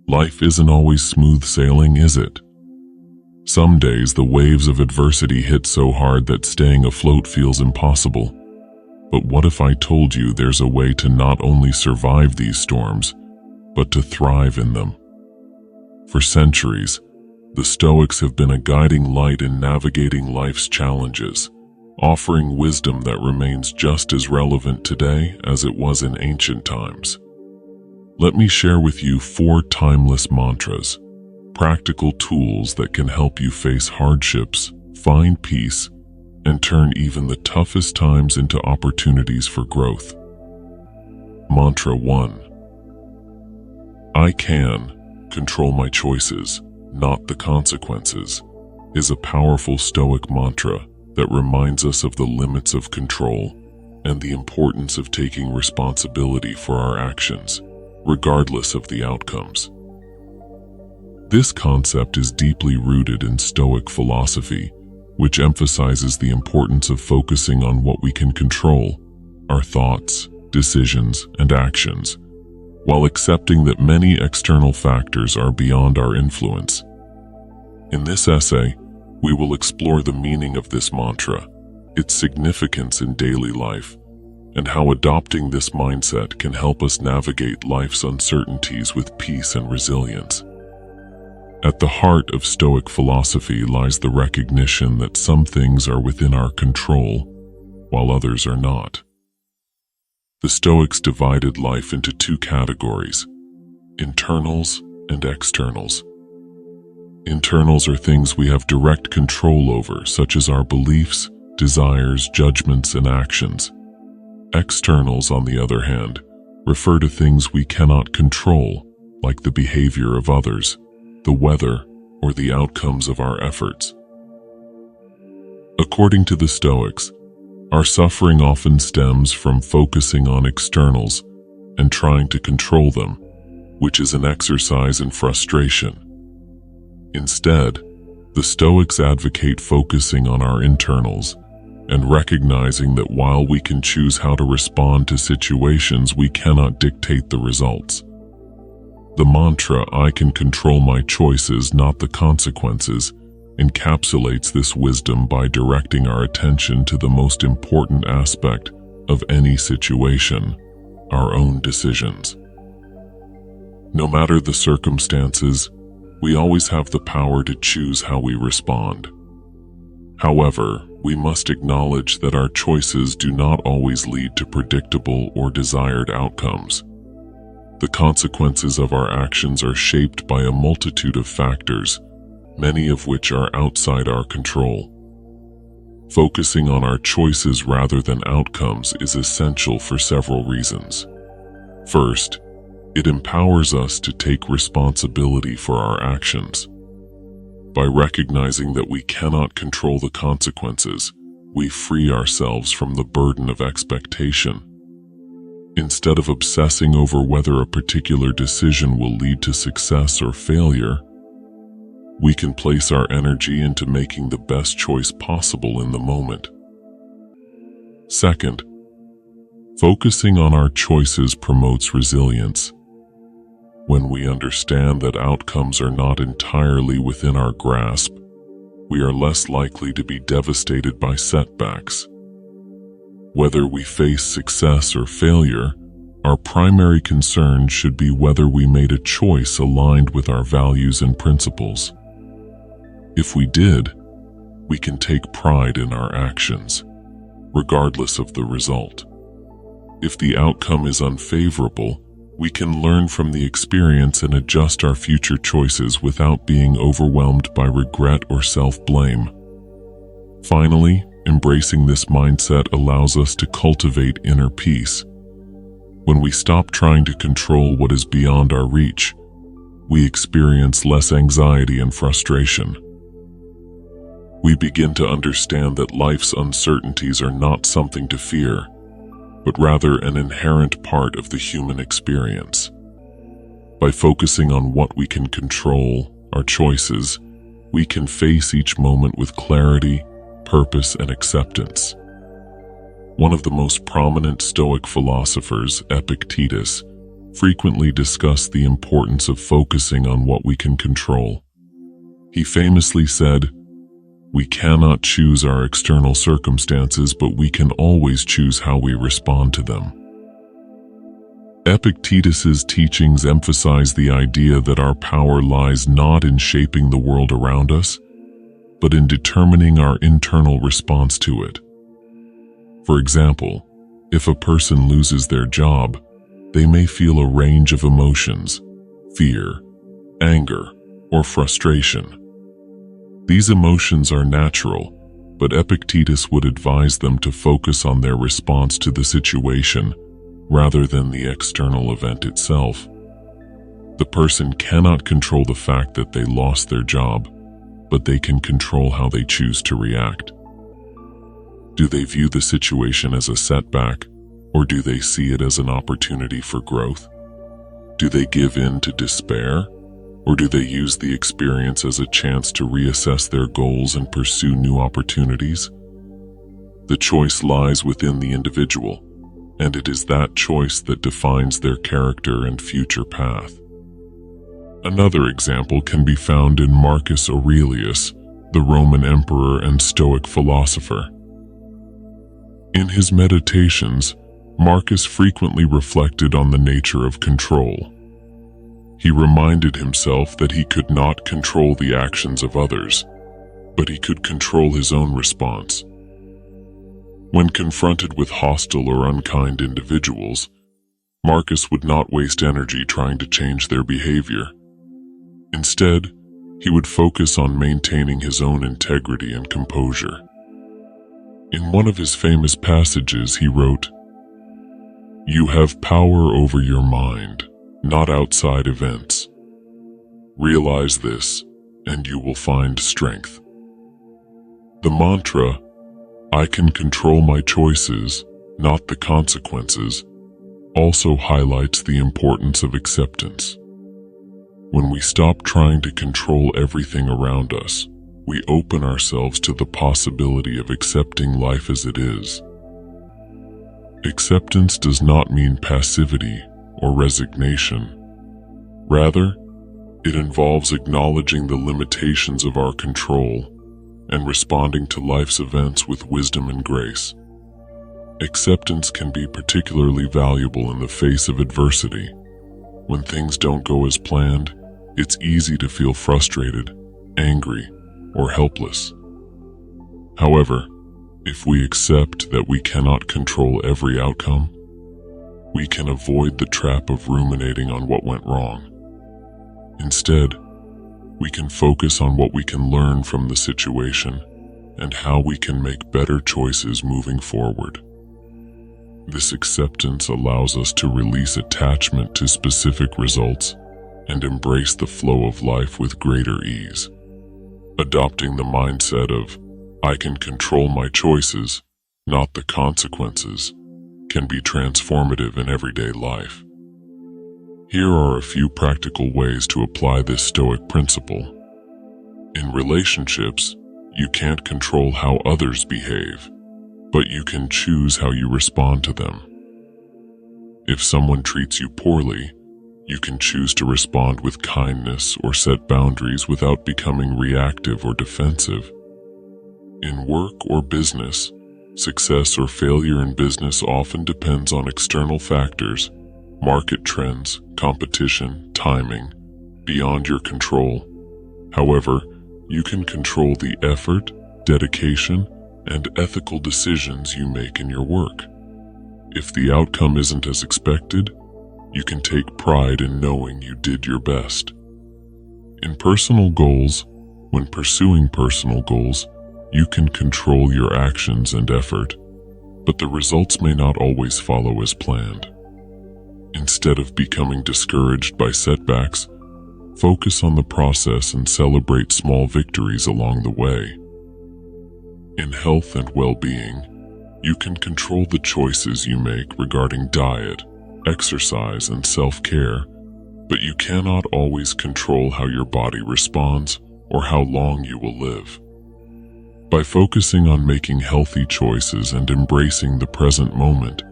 Life isn't always smooth sailing, is it? Some days the waves of adversity hit so hard that staying afloat feels impossible. But what if I told you there's a way to not only survive these storms, but to thrive in them? For centuries, the Stoics have been a guiding light in navigating life's challenges, offering wisdom that remains just as relevant today as it was in ancient times. Let me share with you 4 timeless mantras, practical tools that can help you face hardships, find peace, and turn even the toughest times into opportunities for growth. Mantra 1. I can control my choices, not the consequences, is a powerful Stoic mantra that reminds us of the limits of control and the importance of taking responsibility for our actions, regardless of the outcomes. This concept is deeply rooted in Stoic philosophy, which emphasizes the importance of focusing on what we can control, our thoughts, decisions, and actions, while accepting that many external factors are beyond our influence. In this essay, we will explore the meaning of this mantra, its significance in daily life, and how adopting this mindset can help us navigate life's uncertainties with peace and resilience. At the heart of Stoic philosophy lies the recognition that some things are within our control, while others are not. The Stoics divided life into 2 categories, internals and externals. Internals are things we have direct control over, such as our beliefs, desires, judgments, and actions. Externals, on the other hand, refer to things we cannot control, like the behavior of others, the weather, or the outcomes of our efforts. According to the Stoics, our suffering often stems from focusing on externals and trying to control them, which is an exercise in frustration. Instead, the Stoics advocate focusing on our internals and recognizing that while we can choose how to respond to situations, we cannot dictate the results. The mantra, I can control my choices, not the consequences, encapsulates this wisdom by directing our attention to the most important aspect of any situation, our own decisions. No matter the circumstances, we always have the power to choose how we respond. However, we must acknowledge that our choices do not always lead to predictable or desired outcomes. The consequences of our actions are shaped by a multitude of factors, many of which are outside our control. Focusing on our choices rather than outcomes is essential for several reasons. First, it empowers us to take responsibility for our actions. By recognizing that we cannot control the consequences, we free ourselves from the burden of expectation. Instead of obsessing over whether a particular decision will lead to success or failure, we can place our energy into making the best choice possible in the moment. Second, focusing on our choices promotes resilience. When we understand that outcomes are not entirely within our grasp, we are less likely to be devastated by setbacks. Whether we face success or failure, our primary concern should be whether we made a choice aligned with our values and principles. If we did, we can take pride in our actions, regardless of the result. If the outcome is unfavorable, we can learn from the experience and adjust our future choices without being overwhelmed by regret or self-blame. Finally, embracing this mindset allows us to cultivate inner peace. When we stop trying to control what is beyond our reach, we experience less anxiety and frustration. We begin to understand that life's uncertainties are not something to fear, but rather an inherent part of the human experience. By focusing on what we can control, our choices, we can face each moment with clarity, purpose, and acceptance. One of the most prominent Stoic philosophers, Epictetus, frequently discussed the importance of focusing on what we can control. He famously said, "We cannot choose our external circumstances, but we can always choose how we respond to them." Epictetus's teachings emphasize the idea that our power lies not in shaping the world around us, but in determining our internal response to it. For example, if a person loses their job, they may feel a range of emotions: fear, anger, or frustration. These emotions are natural, but Epictetus would advise them to focus on their response to the situation rather than the external event itself. The person cannot control the fact that they lost their job, but they can control how they choose to react. Do they view the situation as a setback, or do they see it as an opportunity for growth? Do they give in to despair, or do they use the experience as a chance to reassess their goals and pursue new opportunities? The choice lies within the individual, and it is that choice that defines their character and future path. Another example can be found in Marcus Aurelius, the Roman emperor and Stoic philosopher. In his meditations, Marcus frequently reflected on the nature of control. He reminded himself that he could not control the actions of others, but he could control his own response. When confronted with hostile or unkind individuals, Marcus would not waste energy trying to change their behavior. Instead, he would focus on maintaining his own integrity and composure. In one of his famous passages, he wrote, "You have power over your mind, not outside events. Realize this, and you will find strength." The mantra, "I can control my choices, not the consequences," also highlights the importance of acceptance. When we stop trying to control everything around us, we open ourselves to the possibility of accepting life as it is. Acceptance does not mean passivity or resignation. Rather, it involves acknowledging the limitations of our control and responding to life's events with wisdom and grace. Acceptance can be particularly valuable in the face of adversity. When things don't go as planned, it's easy to feel frustrated, angry, or helpless. However, if we accept that we cannot control every outcome, we can avoid the trap of ruminating on what went wrong. Instead, we can focus on what we can learn from the situation and how we can make better choices moving forward. This acceptance allows us to release attachment to specific results and embrace the flow of life with greater ease. Adopting the mindset of, "I can control my choices, not the consequences," can be transformative in everyday life. Here are a few practical ways to apply this Stoic principle. In relationships, you can't control how others behave, but you can choose how you respond to them. If someone treats you poorly, you can choose to respond with kindness or set boundaries without becoming reactive or defensive. In work or business, success or failure in business often depends on external factors, market trends, competition, timing, beyond your control. However, you can control the effort, dedication, and ethical decisions you make in your work. If the outcome isn't as expected, you can take pride in knowing you did your best. In personal goals, when pursuing personal goals, you can control your actions and effort, but the results may not always follow as planned. Instead of becoming discouraged by setbacks, focus on the process and celebrate small victories along the way. In health and well-being, you can control the choices you make regarding diet, exercise, and self-care, but you cannot always control how your body responds or how long you will live. By focusing on making healthy choices and embracing the present moment,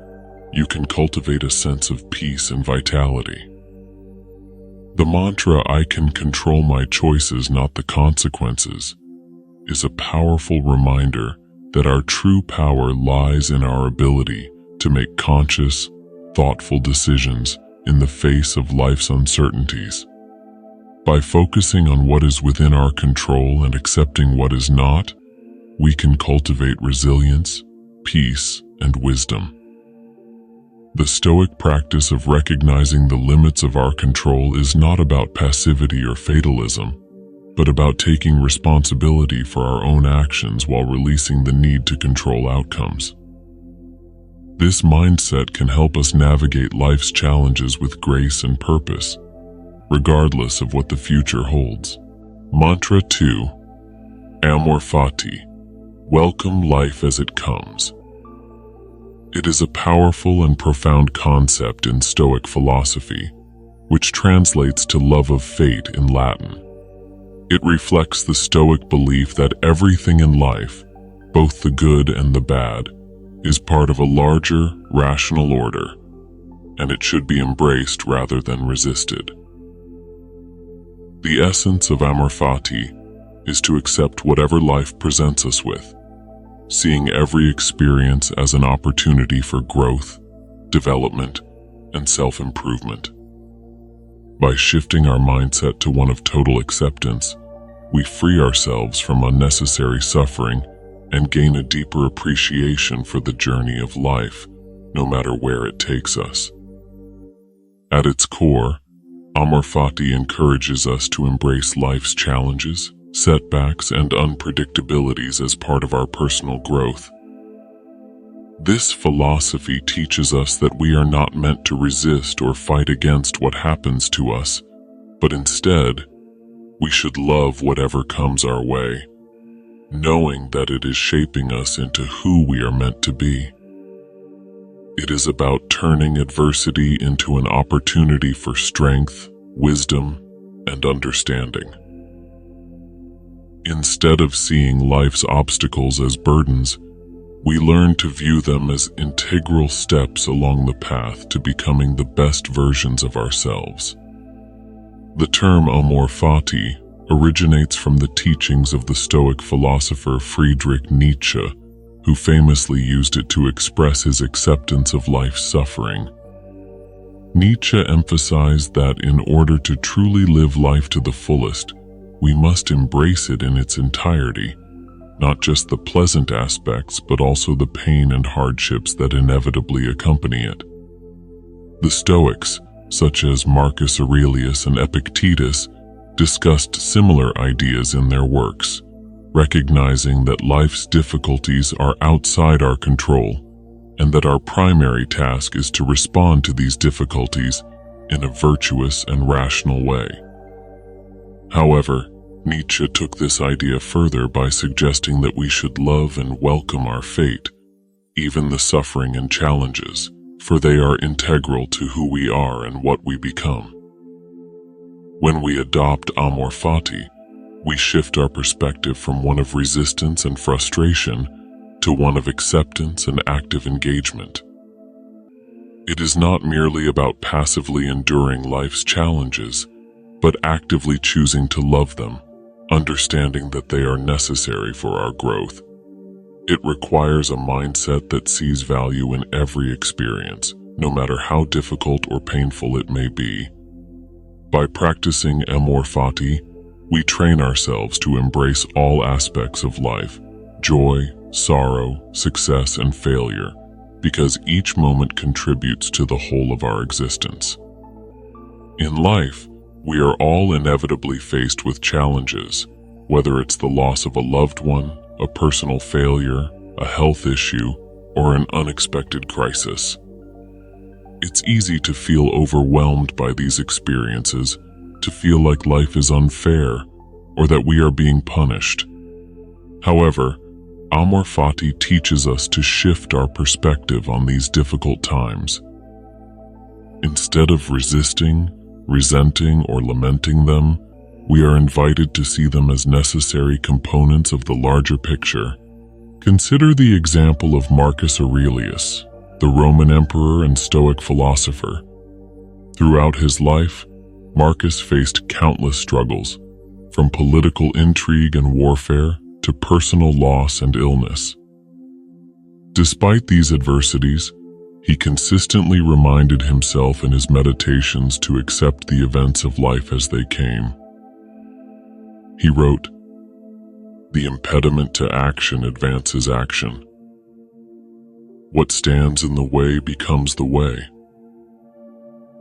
you can cultivate a sense of peace and vitality. The mantra, "I can control my choices, not the consequences," is a powerful reminder that our true power lies in our ability to make conscious, thoughtful decisions in the face of life's uncertainties. By focusing on what is within our control and accepting what is not, we can cultivate resilience, peace, and wisdom. The Stoic practice of recognizing the limits of our control is not about passivity or fatalism, but about taking responsibility for our own actions while releasing the need to control outcomes. This mindset can help us navigate life's challenges with grace and purpose, regardless of what the future holds. Mantra 2. Amor fati. Welcome life as it comes. It is a powerful and profound concept in Stoic philosophy, which translates to love of fate in Latin. It reflects the Stoic belief that everything in life, both the good and the bad, is part of a larger, rational order, and it should be embraced rather than resisted. The essence of Amor fati is to accept whatever life presents us with, seeing every experience as an opportunity for growth, development, and self-improvement. By shifting our mindset to one of total acceptance, we free ourselves from unnecessary suffering and gain a deeper appreciation for the journey of life, no matter where it takes us. At its core, Amor fati encourages us to embrace life's challenges, setbacks, and unpredictabilities as part of our personal growth. This philosophy teaches us that we are not meant to resist or fight against what happens to us, but instead, we should love whatever comes our way, knowing that it is shaping us into who we are meant to be. It is about turning adversity into an opportunity for strength, wisdom, and understanding. Instead of seeing life's obstacles as burdens, we learn to view them as integral steps along the path to becoming the best versions of ourselves. The term Amor fati originates from the teachings of the Stoic philosopher Friedrich Nietzsche, who famously used it to express his acceptance of life's suffering. Nietzsche emphasized that in order to truly live life to the fullest, we must embrace it in its entirety, not just the pleasant aspects, but also the pain and hardships that inevitably accompany it. The Stoics, such as Marcus Aurelius and Epictetus, discussed similar ideas in their works, recognizing that life's difficulties are outside our control, and that our primary task is to respond to these difficulties in a virtuous and rational way. However, Nietzsche took this idea further by suggesting that we should love and welcome our fate, even the suffering and challenges, for they are integral to who we are and what we become. When we adopt Amor fati, we shift our perspective from one of resistance and frustration to one of acceptance and active engagement. It is not merely about passively enduring life's challenges, but actively choosing to love them, understanding that they are necessary for our growth. It requires a mindset that sees value in every experience, no matter how difficult or painful it may be. By practicing Amor fati, we train ourselves to embrace all aspects of life, joy, sorrow, success, and failure, because each moment contributes to the whole of our existence. In life, we are all inevitably faced with challenges, whether it's the loss of a loved one, a personal failure, a health issue, or an unexpected crisis. It's easy to feel overwhelmed by these experiences, to feel like life is unfair, or that we are being punished. However, Amor fati teaches us to shift our perspective on these difficult times. Instead of resisting, resenting, or lamenting them, we are invited to see them as necessary components of the larger picture. Consider the example of Marcus Aurelius, the Roman emperor and Stoic philosopher. Throughout his life, Marcus faced countless struggles, from political intrigue and warfare to personal loss and illness. Despite these adversities, he consistently reminded himself in his meditations to accept the events of life as they came. He wrote, "The impediment to action advances action. What stands in the way becomes the way."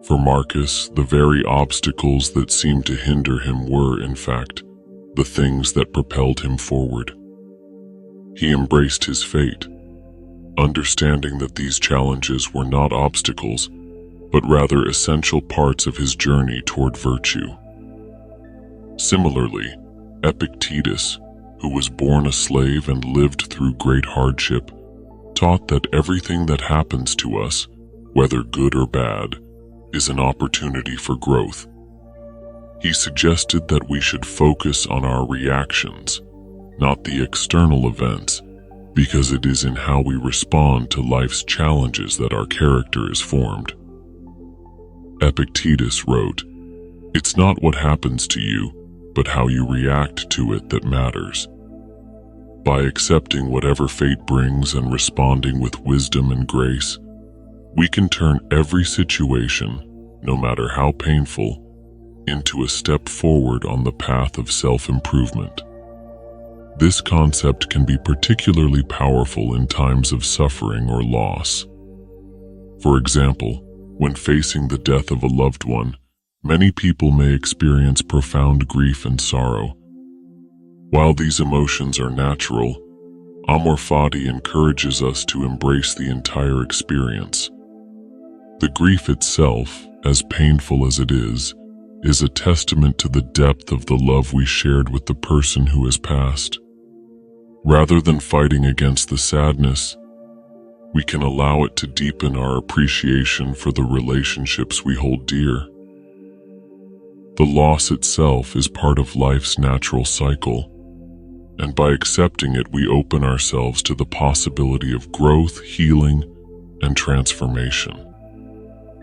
For Marcus, the very obstacles that seemed to hinder him were, in fact, the things that propelled him forward. He embraced his fate, understanding that these challenges were not obstacles, but rather essential parts of his journey toward virtue. Similarly, Epictetus, who was born a slave and lived through great hardship, taught that everything that happens to us, whether good or bad, is an opportunity for growth. He suggested that we should focus on our reactions, not the external events, because it is in how we respond to life's challenges that our character is formed. Epictetus wrote, "It's not what happens to you, but how you react to it that matters." By accepting whatever fate brings and responding with wisdom and grace, we can turn every situation, no matter how painful, into a step forward on the path of self-improvement. This concept can be particularly powerful in times of suffering or loss. For example, when facing the death of a loved one, many people may experience profound grief and sorrow. While these emotions are natural, Amor fati encourages us to embrace the entire experience. The grief itself, as painful as it is a testament to the depth of the love we shared with the person who has passed. Rather than fighting against the sadness, we can allow it to deepen our appreciation for the relationships we hold dear. The loss itself is part of life's natural cycle, and by accepting it, we open ourselves to the possibility of growth, healing, and transformation.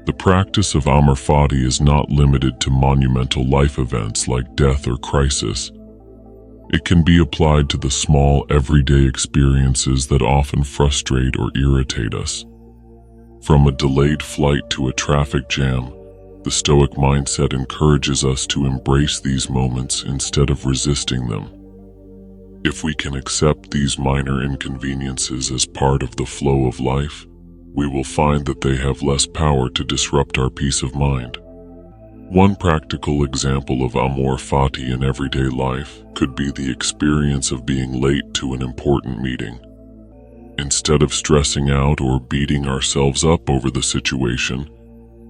The practice of Amor fati is not limited to monumental life events like death or crisis. It can be applied to the small, everyday experiences that often frustrate or irritate us. From a delayed flight to a traffic jam, the Stoic mindset encourages us to embrace these moments instead of resisting them. If we can accept these minor inconveniences as part of the flow of life, we will find that they have less power to disrupt our peace of mind. One practical example of Amor fati in everyday life could be the experience of being late to an important meeting. Instead of stressing out or beating ourselves up over the situation,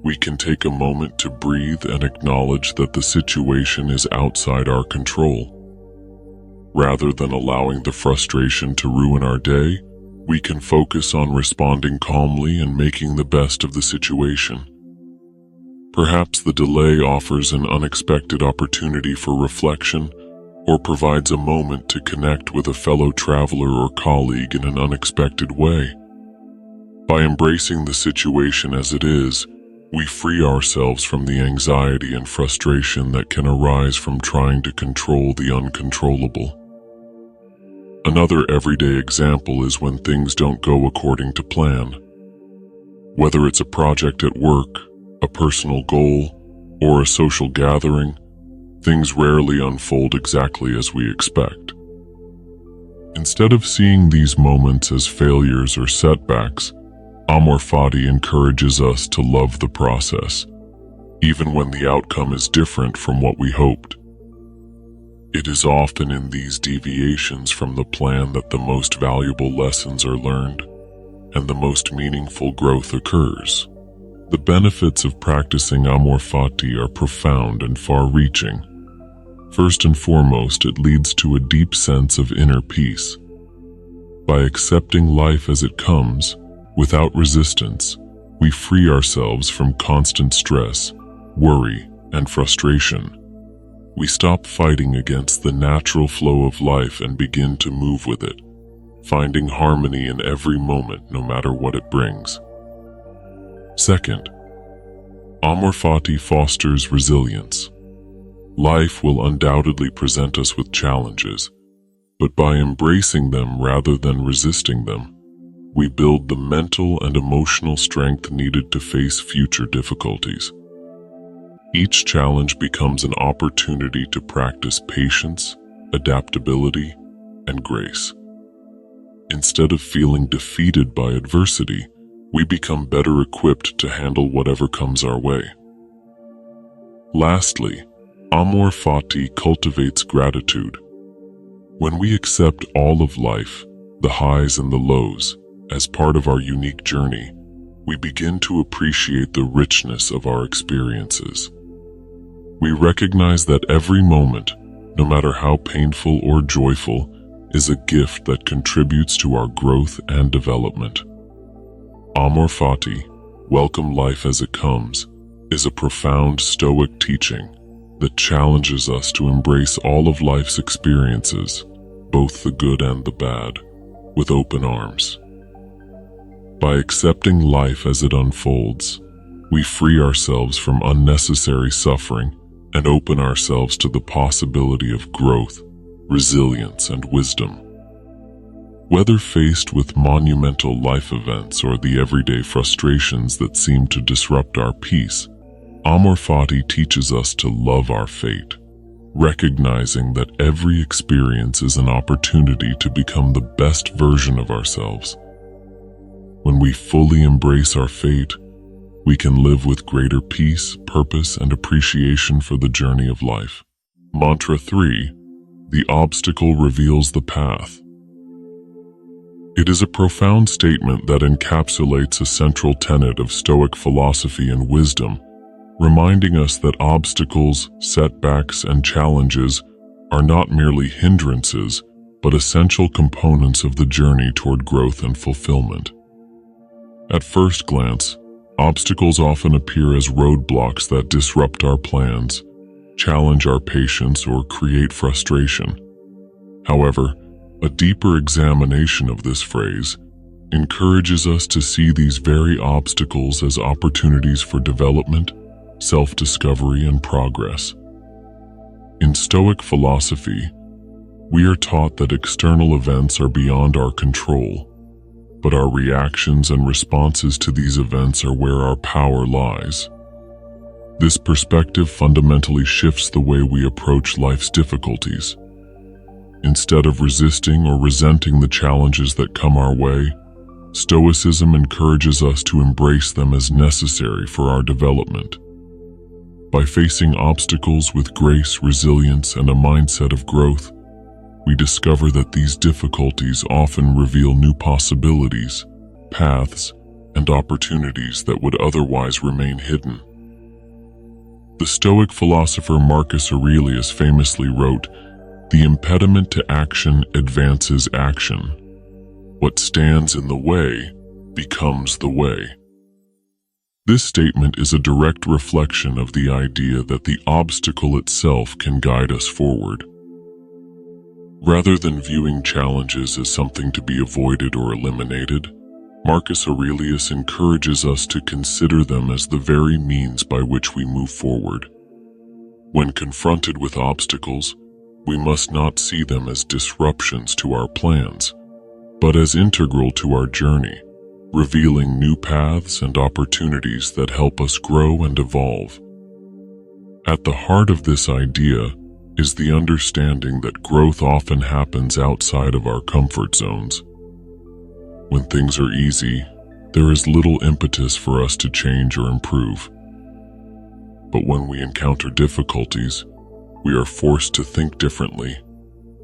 we can take a moment to breathe and acknowledge that the situation is outside our control. Rather than allowing the frustration to ruin our day, we can focus on responding calmly and making the best of the situation. Perhaps the delay offers an unexpected opportunity for reflection or provides a moment to connect with a fellow traveler or colleague in an unexpected way. By embracing the situation as it is, we free ourselves from the anxiety and frustration that can arise from trying to control the uncontrollable. Another everyday example is when things don't go according to plan. Whether it's a project at work, a personal goal, or a social gathering, things rarely unfold exactly as we expect. Instead of seeing these moments as failures or setbacks, Amor fati encourages us to love the process, even when the outcome is different from what we hoped. It is often in these deviations from the plan that the most valuable lessons are learned and the most meaningful growth occurs. The benefits of practicing Amor fati are profound and far-reaching. First and foremost, it leads to a deep sense of inner peace. By accepting life as it comes, without resistance, we free ourselves from constant stress, worry, and frustration. We stop fighting against the natural flow of life and begin to move with it, finding harmony in every moment no matter what it brings. Second, Amor fati fosters resilience. Life will undoubtedly present us with challenges, but by embracing them rather than resisting them, we build the mental and emotional strength needed to face future difficulties. Each challenge becomes an opportunity to practice patience, adaptability, and grace. Instead of feeling defeated by adversity, we become better equipped to handle whatever comes our way. Lastly, Amor fati cultivates gratitude. When we accept all of life, the highs and the lows, as part of our unique journey, we begin to appreciate the richness of our experiences. We recognize that every moment, no matter how painful or joyful, is a gift that contributes to our growth and development. Amor fati, welcome life as it comes, is a profound Stoic teaching that challenges us to embrace all of life's experiences, both the good and the bad, with open arms. By accepting life as it unfolds, we free ourselves from unnecessary suffering and open ourselves to the possibility of growth, resilience, and wisdom. Whether faced with monumental life events or the everyday frustrations that seem to disrupt our peace, Amor fati teaches us to love our fate, recognizing that every experience is an opportunity to become the best version of ourselves. When we fully embrace our fate, we can live with greater peace, purpose, and appreciation for the journey of life. Mantra 3. The obstacle reveals the path. It is a profound statement that encapsulates a central tenet of Stoic philosophy and wisdom, reminding us that obstacles, setbacks, and challenges are not merely hindrances, but essential components of the journey toward growth and fulfillment. At first glance, obstacles often appear as roadblocks that disrupt our plans, challenge our patience, or create frustration. However, a deeper examination of this phrase encourages us to see these very obstacles as opportunities for development, self-discovery, and progress. In Stoic philosophy, we are taught that external events are beyond our control, but our reactions and responses to these events are where our power lies. This perspective fundamentally shifts the way we approach life's difficulties. Instead of resisting or resenting the challenges that come our way, Stoicism encourages us to embrace them as necessary for our development. By facing obstacles with grace, resilience, and a mindset of growth, we discover that these difficulties often reveal new possibilities, paths, and opportunities that would otherwise remain hidden. The Stoic philosopher Marcus Aurelius famously wrote, "The impediment to action advances action. What stands in the way becomes the way." This statement is a direct reflection of the idea that the obstacle itself can guide us forward. Rather than viewing challenges as something to be avoided or eliminated, Marcus Aurelius encourages us to consider them as the very means by which we move forward. When confronted with obstacles, we must not see them as disruptions to our plans, but as integral to our journey, revealing new paths and opportunities that help us grow and evolve. At the heart of this idea is the understanding that growth often happens outside of our comfort zones. When things are easy, there is little impetus for us to change or improve. But when we encounter difficulties, we are forced to think differently,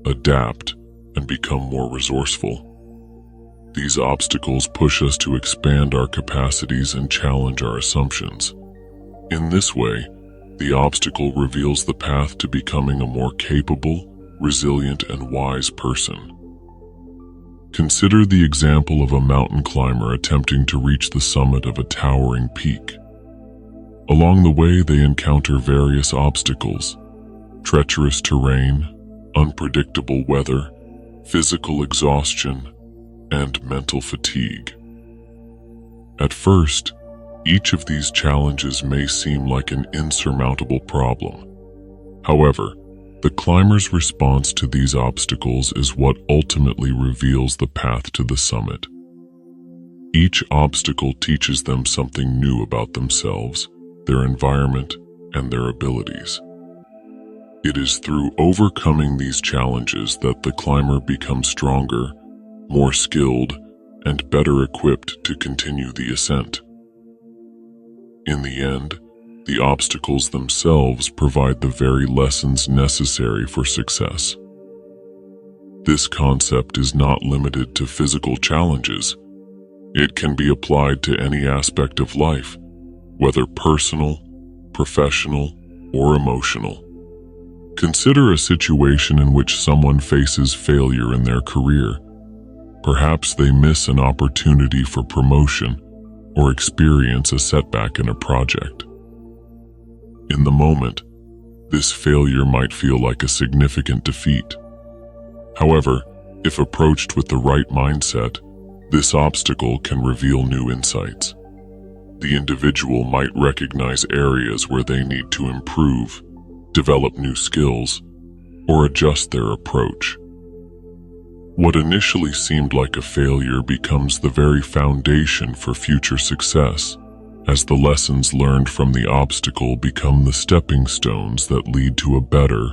adapt, and become more resourceful. These obstacles push us to expand our capacities and challenge our assumptions. In this way, the obstacle reveals the path to becoming a more capable, resilient, and wise person. Consider the example of a mountain climber attempting to reach the summit of a towering peak. Along the way, they encounter various obstacles: treacherous terrain, unpredictable weather, physical exhaustion, and mental fatigue. At first, Each of these challenges may seem like an insurmountable problem. However, the climber's response to these obstacles is what ultimately reveals the path to the summit. Each obstacle teaches them something new about themselves, their environment, and their abilities. It is through overcoming these challenges that the climber becomes stronger, more skilled, and better equipped to continue the ascent. In the end, the obstacles themselves provide the very lessons necessary for success. This concept is not limited to physical challenges. It can be applied to any aspect of life, whether personal, professional, or emotional. Consider a situation in which someone faces failure in their career. Perhaps they miss an opportunity for promotion or experience a setback in a project. In the moment, this failure might feel like a significant defeat. However, if approached with the right mindset, this obstacle can reveal new insights. The individual might recognize areas where they need to improve, develop new skills, or adjust their approach. What initially seemed like a failure becomes the very foundation for future success, as the lessons learned from the obstacle become the stepping stones that lead to a better,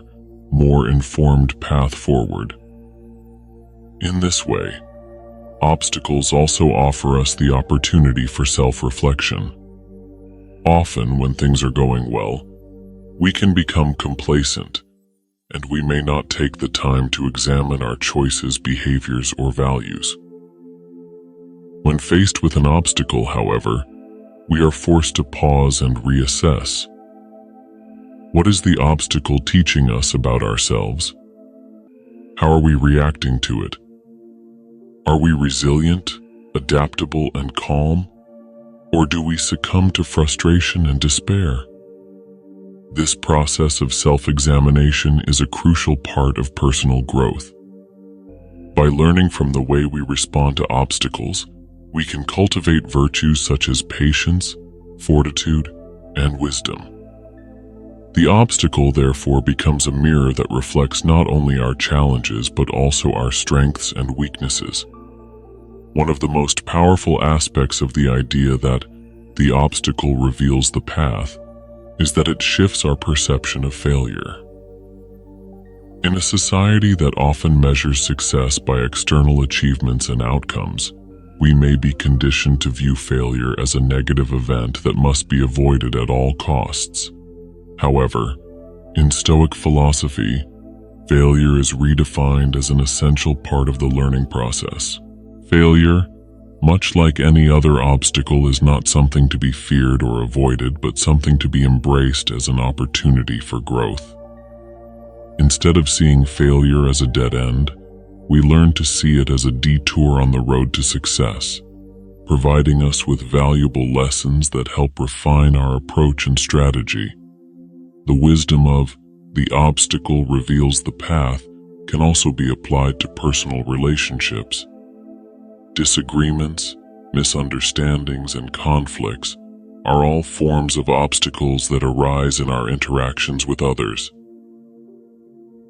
more informed path forward. In this way, obstacles also offer us the opportunity for self-reflection. Often, when things are going well, we can become complacent, and we may not take the time to examine our choices, behaviors, or values. When faced with an obstacle, however, we are forced to pause and reassess. What is the obstacle teaching us about ourselves? How are we reacting to it? Are we resilient, adaptable, and calm? Or do we succumb to frustration and despair? This process of self-examination is a crucial part of personal growth. By learning from the way we respond to obstacles, we can cultivate virtues such as patience, fortitude, and wisdom. The obstacle, therefore, becomes a mirror that reflects not only our challenges but also our strengths and weaknesses. One of the most powerful aspects of the idea that the obstacle reveals the path is that it shifts our perception of failure. In a society that often measures success by external achievements and outcomes, we may be conditioned to view failure as a negative event that must be avoided at all costs. However, in Stoic philosophy, failure is redefined as an essential part of the learning process. Failure, much like any other obstacle, is not something to be feared or avoided, but something to be embraced as an opportunity for growth. Instead of seeing failure as a dead end, we learn to see it as a detour on the road to success, providing us with valuable lessons that help refine our approach and strategy. The wisdom of the obstacle reveals the path can also be applied to personal relationships. Disagreements, misunderstandings, and conflicts are all forms of obstacles that arise in our interactions with others.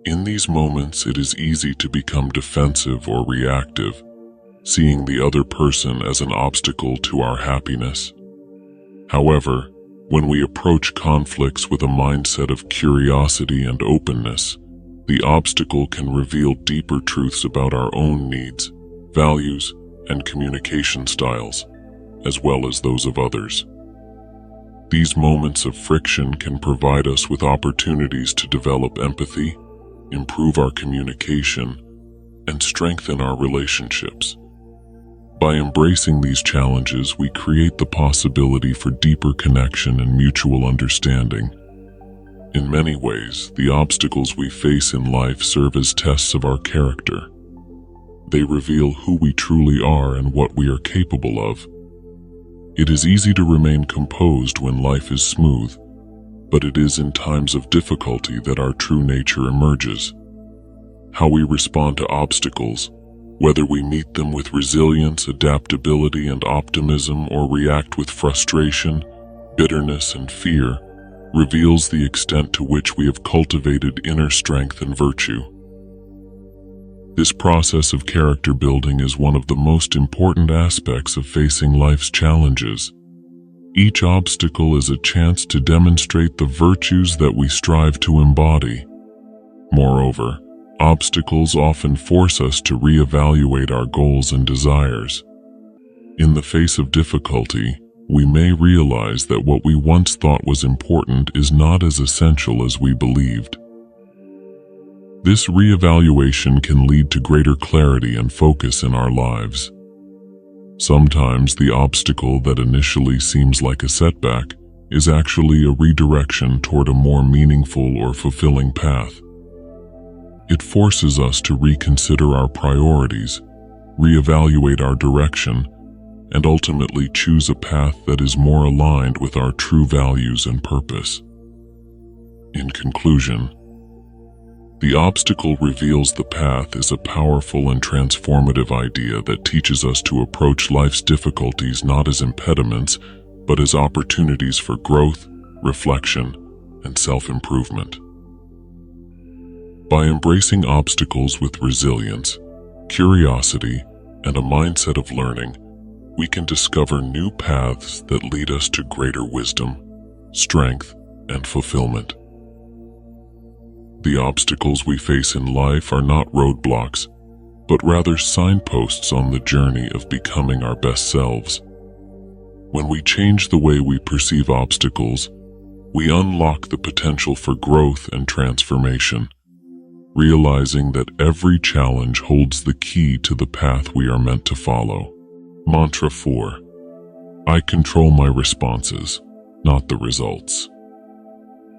In these moments, it is easy to become defensive or reactive, seeing the other person as an obstacle to our happiness. However, when we approach conflicts with a mindset of curiosity and openness, the obstacle can reveal deeper truths about our own needs, values, and communication styles, as well as those of others. These moments of friction can provide us with opportunities to develop empathy, improve our communication, and strengthen our relationships. By embracing these challenges, we create the possibility for deeper connection and mutual understanding. In many ways, the obstacles we face in life serve as tests of our character. They reveal who we truly are and what we are capable of. It is easy to remain composed when life is smooth, but it is in times of difficulty that our true nature emerges. How we respond to obstacles, Whether we meet them with resilience, adaptability, and optimism, or react with frustration, bitterness, and fear, reveals the extent to which we have cultivated inner strength and virtue. This process of character building is one of the most important aspects of facing life's challenges. Each obstacle is a chance to demonstrate the virtues that we strive to embody. Moreover, obstacles often force us to reevaluate our goals and desires. In the face of difficulty, we may realize that what we once thought was important is not as essential as we believed. This reevaluation can lead to greater clarity and focus in our lives. Sometimes the obstacle that initially seems like a setback is actually a redirection toward a more meaningful or fulfilling path. It forces us to reconsider our priorities, reevaluate our direction, and ultimately choose a path that is more aligned with our true values and purpose. In conclusion, the obstacle reveals the path is a powerful and transformative idea that teaches us to approach life's difficulties not as impediments, but as opportunities for growth, reflection, and self-improvement. By embracing obstacles with resilience, curiosity, and a mindset of learning, we can discover new paths that lead us to greater wisdom, strength, and fulfillment. The obstacles we face in life are not roadblocks, but rather signposts on the journey of becoming our best selves. When we change the way we perceive obstacles, we unlock the potential for growth and transformation, realizing that every challenge holds the key to the path we are meant to follow. Mantra 4. I control my responses, not the results.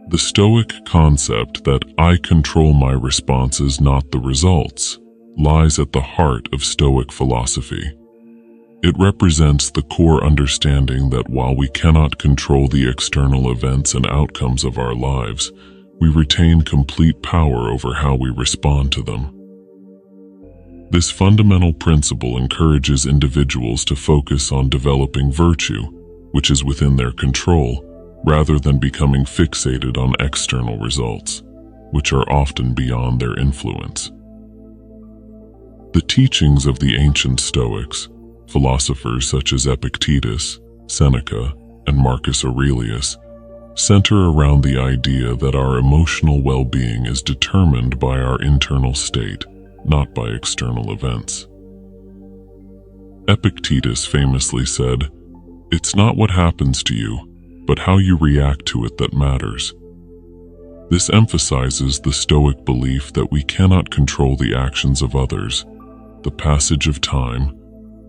The Stoic concept that I control my responses, not the results, lies at the heart of Stoic philosophy. It represents the core understanding that while we cannot control the external events and outcomes of our lives, we retain complete power over how we respond to them. This fundamental principle encourages individuals to focus on developing virtue, which is within their control, rather than becoming fixated on external results, which are often beyond their influence. The teachings of the ancient Stoics, philosophers such as Epictetus, Seneca, and Marcus Aurelius, center around the idea that our emotional well-being is determined by our internal state, not by external events. Epictetus famously said, "It's not what happens to you, but how you react to it that matters." This emphasizes the Stoic belief that we cannot control the actions of others, the passage of time,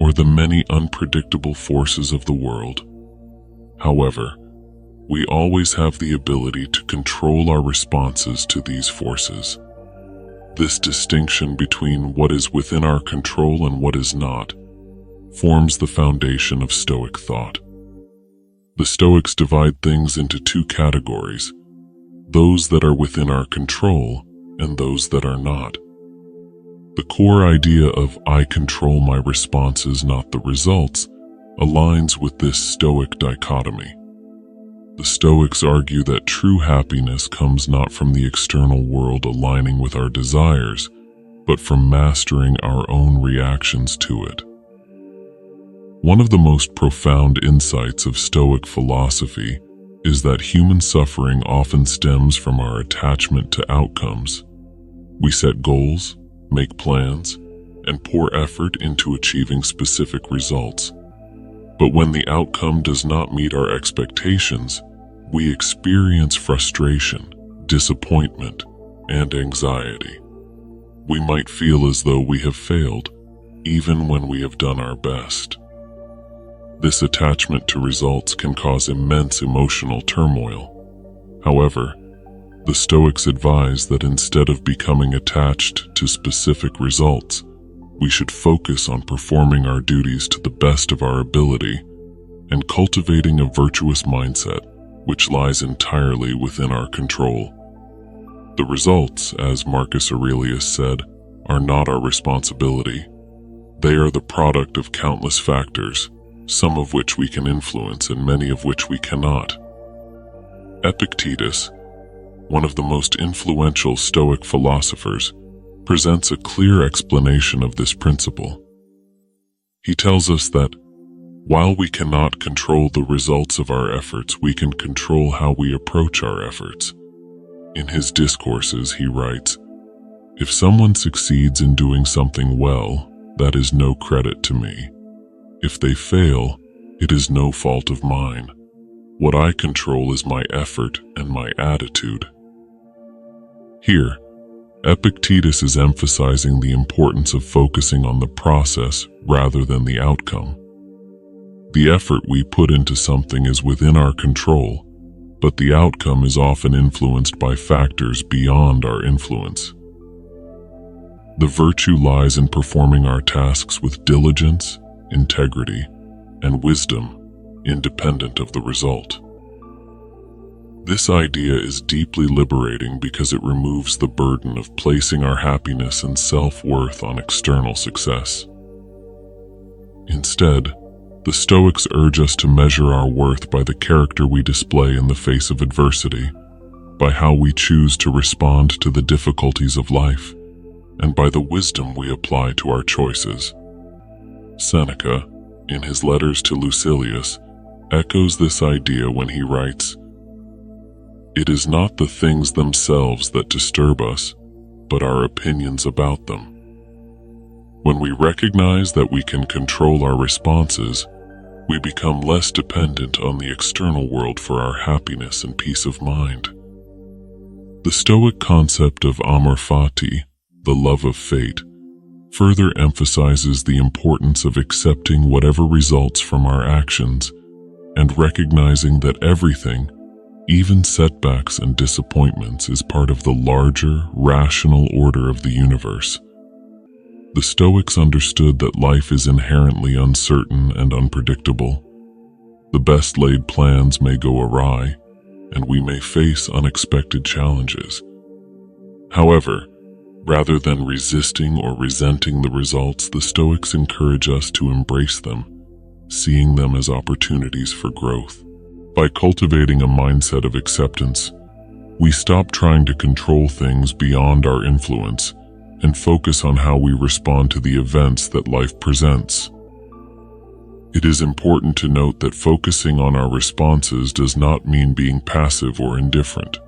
or the many unpredictable forces of the world. However, we always have the ability to control our responses to these forces. This distinction between what is within our control and what is not forms the foundation of Stoic thought. The Stoics divide things into two categories: those that are within our control and those that are not. The core idea of "I control my responses, not the results" aligns with this Stoic dichotomy. The Stoics argue that true happiness comes not from the external world aligning with our desires, but from mastering our own reactions to it. One of the most profound insights of Stoic philosophy is that human suffering often stems from our attachment to outcomes. We set goals, make plans, and pour effort into achieving specific results. But when the outcome does not meet our expectations, we experience frustration, disappointment, and anxiety. We might feel as though we have failed, even when we have done our best. This attachment to results can cause immense emotional turmoil. However, the Stoics advise that instead of becoming attached to specific results, we should focus on performing our duties to the best of our ability and cultivating a virtuous mindset, which lies entirely within our control. The results, as Marcus Aurelius said, are not our responsibility. They are the product of countless factors, some of which we can influence and many of which we cannot. Epictetus, one of the most influential Stoic philosophers, presents a clear explanation of this principle. He tells us that, while we cannot control the results of our efforts, we can control how we approach our efforts. In his discourses, he writes, "If someone succeeds in doing something well, that is no credit to me. If they fail, it is no fault of mine. What I control is my effort and my attitude." Here, Epictetus is emphasizing the importance of focusing on the process rather than the outcome. The effort we put into something is within our control, but the outcome is often influenced by factors beyond our influence. The virtue lies in performing our tasks with diligence, integrity, and wisdom, independent of the result. This idea is deeply liberating because it removes the burden of placing our happiness and self-worth on external success. Instead, the Stoics urge us to measure our worth by the character we display in the face of adversity, by how we choose to respond to the difficulties of life, and by the wisdom we apply to our choices. Seneca, in his letters to Lucilius, echoes this idea when he writes, "It is not the things themselves that disturb us, but our opinions about them." When we recognize that we can control our responses, we become less dependent on the external world for our happiness and peace of mind. The Stoic concept of Amor fati, the love of fate, further emphasizes the importance of accepting whatever results from our actions and recognizing that everything, even setbacks and disappointments, is part of the larger, rational order of the universe. The Stoics understood that life is inherently uncertain and unpredictable. The best laid plans may go awry, and we may face unexpected challenges. However, rather than resisting or resenting the results, the Stoics encourage us to embrace them, seeing them as opportunities for growth. By cultivating a mindset of acceptance, we stop trying to control things beyond our influence and focus on how we respond to the events that life presents. It is important to note that focusing on our responses does not mean being passive or indifferent.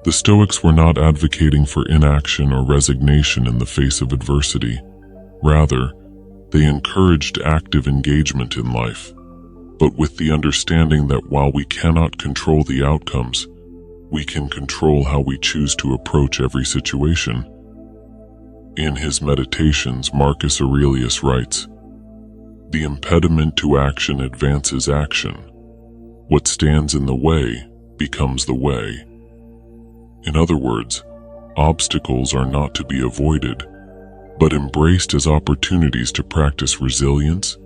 The Stoics were not advocating for inaction or resignation in the face of adversity. Rather, they encouraged active engagement in life, but with the understanding that while we cannot control the outcomes, we can control how we choose to approach every situation. In his Meditations, Marcus Aurelius writes, "The impediment to action advances action. What stands in the way becomes the way." In other words, obstacles are not to be avoided, but embraced as opportunities to practice resilience,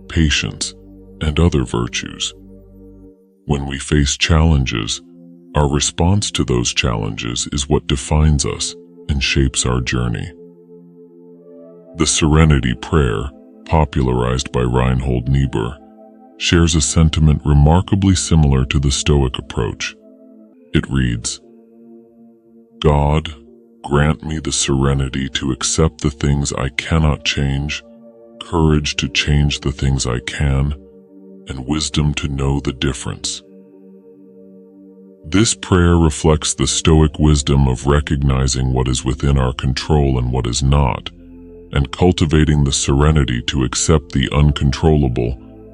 patience, and other virtues. When we face challenges, our response to those challenges is what defines us and shapes our journey. The Serenity Prayer, popularized by Reinhold Niebuhr, shares a sentiment remarkably similar to the Stoic approach. It reads, "God, grant me the serenity to accept the things I cannot change, courage to change the things I can, and wisdom to know the difference." This prayer reflects the Stoic wisdom of recognizing what is within our control and what is not, and cultivating the serenity to accept the uncontrollable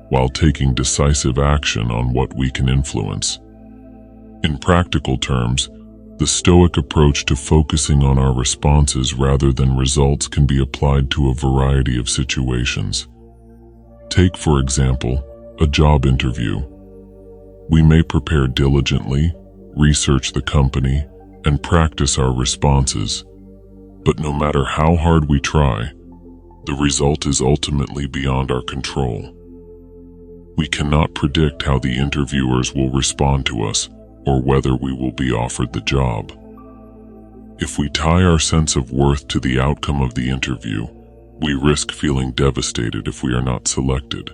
while taking decisive action on what we can influence. In practical terms, the Stoic approach to focusing on our responses rather than results can be applied to a variety of situations. Take, for example, a job interview. We may prepare diligently, research the company, and practice our responses. But no matter how hard we try, the result is ultimately beyond our control. We cannot predict how the interviewers will respond to us or whether we will be offered the job. If we tie our sense of worth to the outcome of the interview, We risk feeling devastated if we are not selected.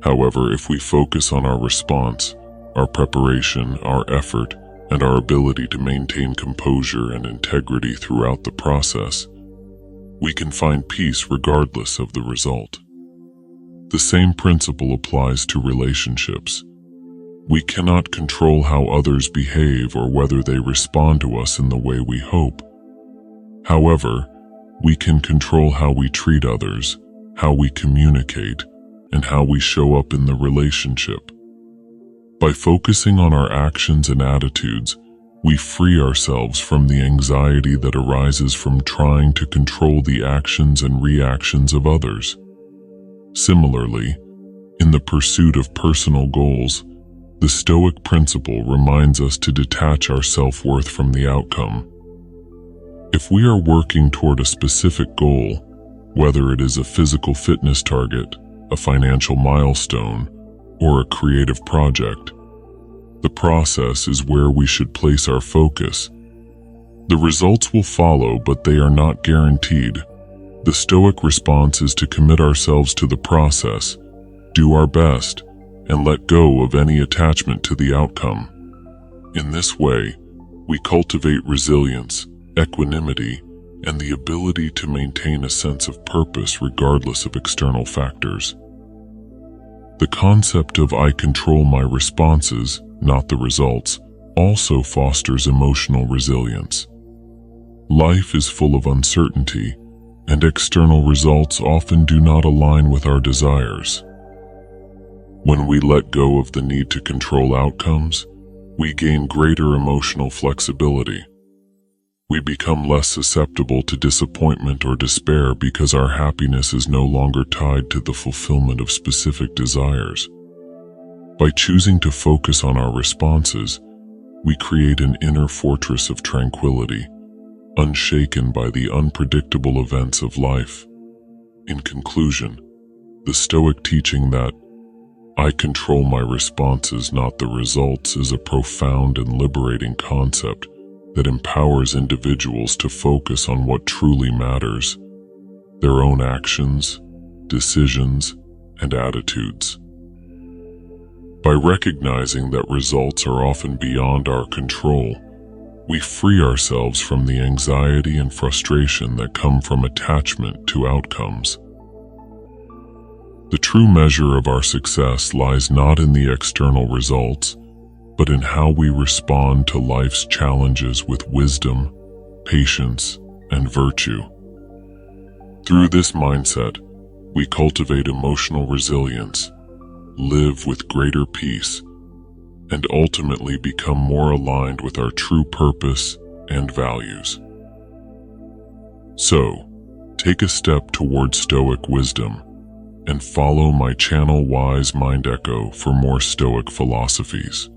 However, if we focus on our response, our preparation, our effort, and our ability to maintain composure and integrity throughout the process, we can find peace regardless of the result. The same principle applies to relationships. We cannot control how others behave or whether they respond to us in the way we hope. However, we can control how we treat others, how we communicate, and how we show up in the relationship. By focusing on our actions and attitudes, we free ourselves from the anxiety that arises from trying to control the actions and reactions of others. Similarly, in the pursuit of personal goals, the Stoic principle reminds us to detach our self-worth from the outcome. If we are working toward a specific goal, whether it is a physical fitness target, a financial milestone, or a creative project, the process is where we should place our focus. The results will follow, but they are not guaranteed. The Stoic response is to commit ourselves to the process, do our best, and let go of any attachment to the outcome. In this way, we cultivate resilience, equanimity, and the ability to maintain a sense of purpose regardless of external factors. The concept of "I control my responses, not the results," also fosters emotional resilience. Life is full of uncertainty, and external results often do not align with our desires. When we let go of the need to control outcomes, we gain greater emotional flexibility. We become less susceptible to disappointment or despair because our happiness is no longer tied to the fulfillment of specific desires. By choosing to focus on our responses, we create an inner fortress of tranquility, unshaken by the unpredictable events of life. In conclusion, the Stoic teaching that "I control my responses, not the results" is a profound and liberating concept that empowers individuals to focus on what truly matters: their own actions, decisions, and attitudes. By recognizing that results are often beyond our control, we free ourselves from the anxiety and frustration that come from attachment to outcomes. The true measure of our success lies not in the external results, but in how we respond to life's challenges with wisdom, patience, and virtue. Through this mindset, we cultivate emotional resilience, live with greater peace, and ultimately become more aligned with our true purpose and values. So, take a step toward Stoic wisdom, and follow my channel Wise Mind Echo for more Stoic philosophies.